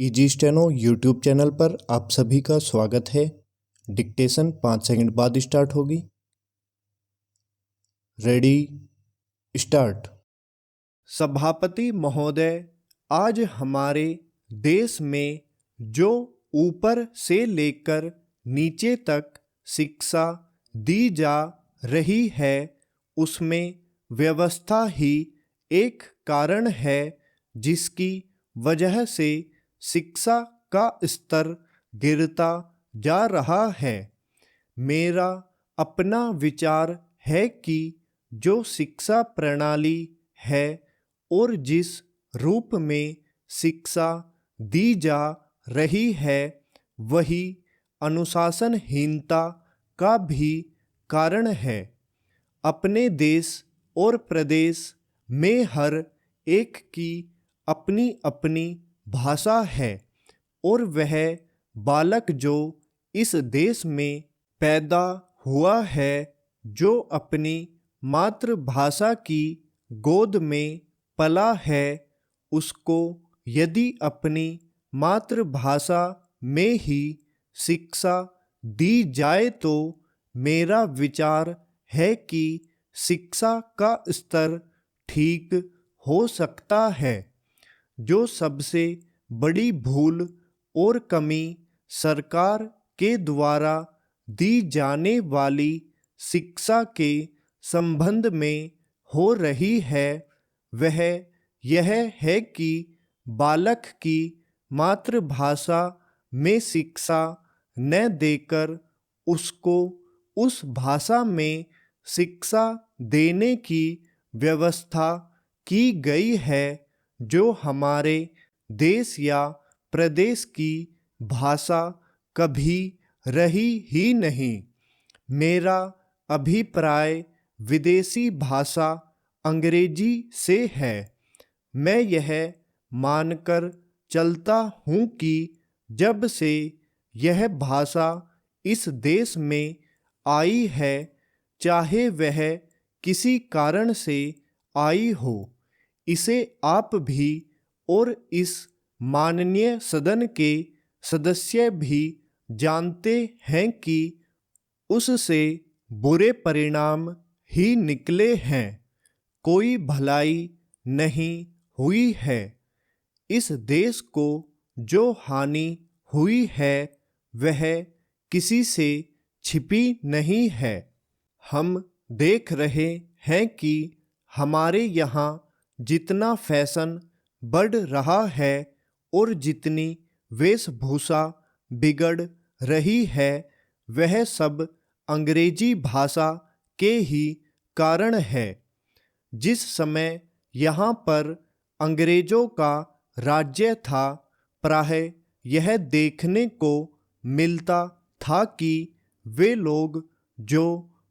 Easy steno YouTube channel पर आप सभी का स्वागत है। डिक्टेशन 5 सेकंड बाद स्टार्ट होगी। Ready start. सभापति महोदय, आज हमारे देश में जो ऊपर से लेकर नीचे तक शिक्षा दी जा रही है उसमें व्यवस्था ही एक कारण है जिसकी वजह से शिक्षा का स्तर गिरता जा रहा है। मेरा अपना विचार है कि जो शिक्षा प्रणाली है और जिस रूप में शिक्षा दी जा रही है वही अनुशासनहीनता का भी कारण है। अपने देश और प्रदेश में हर एक की अपनी अपनी भाषा है और वह बालक जो इस देश में पैदा हुआ है, जो अपनी मातृभाषा की गोद में पला है, उसको यदि अपनी मातृभाषा में ही शिक्षा दी जाए तो मेरा विचार है कि शिक्षा का स्तर ठीक हो सकता है। जो सबसे बड़ी भूल और कमी सरकार के द्वारा दी जाने वाली शिक्षा के संबंध में हो रही है वह यह है कि बालक की मातृभाषा में शिक्षा न देकर उसको उस भाषा में शिक्षा देने की व्यवस्था की गई है जो हमारे देश या प्रदेश की भाषा कभी रही ही नहीं। मेरा अभिप्राय विदेशी भाषा अंग्रेजी से है। मैं यह मानकर चलता हूँ कि जब से यह भाषा इस देश में आई है, चाहे वह किसी कारण से आई हो, इसे आप भी और इस माननीय सदन के सदस्य भी जानते हैं कि उससे बुरे परिणाम ही निकले हैं। कोई भलाई नहीं हुई है। इस देश को जो हानि हुई है वह किसी से छिपी नहीं है। हम देख रहे हैं कि हमारे यहाँ जितना फैशन बढ़ रहा है और जितनी वेशभूषा बिगड़ रही है वह सब अंग्रेजी भाषा के ही कारण है। जिस समय यहाँ पर अंग्रेजों का राज्य था, प्राय यह देखने को मिलता था कि वे लोग जो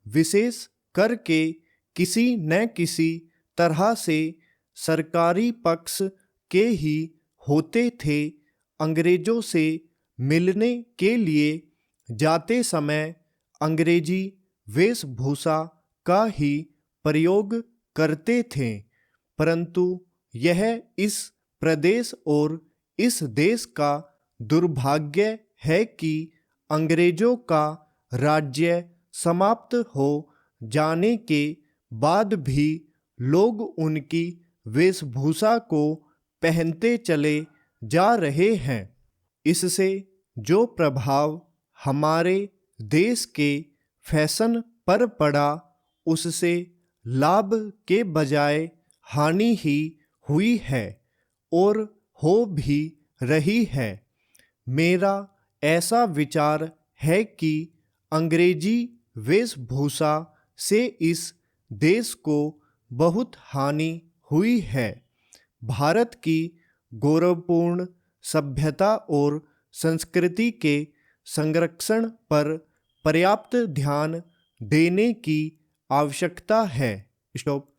विशेष करके किसी न किसी तरह से सरकारी पक्ष के ही होते थे, अंग्रेजों से मिलने के लिए जाते समय अंग्रेजी वेशभूषा का ही प्रयोग करते थे। परंतु यह इस प्रदेश और इस देश का दुर्भाग्य है कि अंग्रेजों का राज्य समाप्त हो जाने के बाद भी लोग उनकी वेशभूषा को पहनते चले जा रहे हैं। इससे जो प्रभाव हमारे देश के फैशन पर पड़ा उससे लाभ के बजाय हानि ही हुई है और हो भी रही है। मेरा ऐसा विचार है कि अंग्रेजी वेशभूषा से इस देश को बहुत हानि हुई है। भारत की गौरवपूर्ण सभ्यता और संस्कृति के संरक्षण पर पर्याप्त ध्यान देने की आवश्यकता है। स्टॉप।